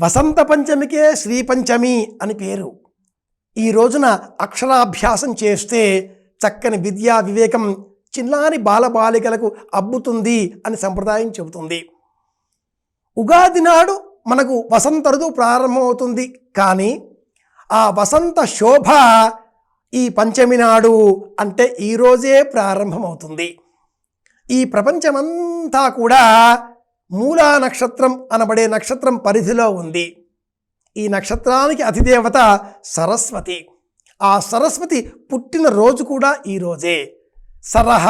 వసంత పంచమికే శ్రీ పంచమి అని పేరు. ఈ రోజున అక్షరాభ్యాసం చేస్తే చక్కని విద్యా వివేకం చిన్నారి బాలబాలికలకు అబ్బుతుంది అని సంప్రదాయం చెబుతుంది. ఉగాది నాడు మనకు వసంత ఋతువు ప్రారంభమవుతుంది, కానీ ఆ వసంత శోభ ఈ పంచమి నాడు అంటే ఈరోజే ప్రారంభమవుతుంది. ఈ ప్రపంచమంతా కూడా మూలా నక్షత్రం అనబడే నక్షత్రం పరిధిలో ఉంది. ఈ నక్షత్రానికి అధిదేవత సరస్వతి. ఆ సరస్వతి పుట్టిన రోజు కూడా ఈరోజే. సరహ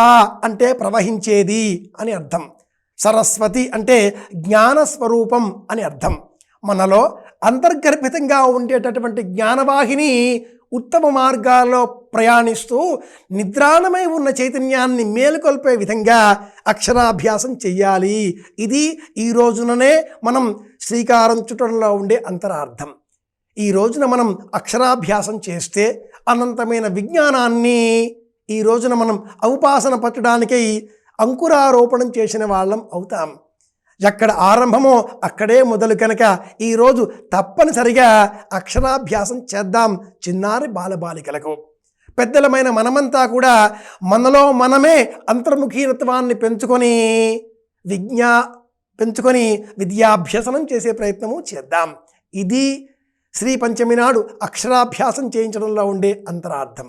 అంటే ప్రవహించేది అని అర్థం. సరస్వతి అంటే జ్ఞానస్వరూపం అని అర్థం. మనలో అంతర్గర్భితంగా ఉండేటటువంటి జ్ఞానవాహిని ఉత్తమ మార్గాల్లో ప్రయాణిస్తూ నిద్రాణమై ఉన్న చైతన్యాన్ని మేలుకొల్పే విధంగా అక్షరాభ్యాసం చెయ్యాలి. ఇది ఈ రోజుననే మనం శ్రీకారం చుట్టడంలో ఉండే అంతరార్థం. ఈ రోజున మనం అక్షరాభ్యాసం చేస్తే అనంతమైన విజ్ఞానాన్ని ఈ రోజున మనం ఔపాసన పట్టడానికై అంకురారోపణం చేసిన వాళ్ళం అవుతాం. ఎక్కడ ఆరంభమో అక్కడే మొదలు కనుక ఈరోజు తప్పనిసరిగా అక్షరాభ్యాసం చేద్దాం విద్యార్థి బాలబాలికలకు. పెద్దలమైన మనమంతా కూడా మనలో మనమే అంతర్ముఖీనత్వాన్ని పెంచుకొని విద్యాభ్యసనం చేసే ప్రయత్నము చేద్దాం. ఇది శ్రీ పంచమి నాడు అక్షరాభ్యాసం చేయించడంలో ఉండే అంతరార్థం.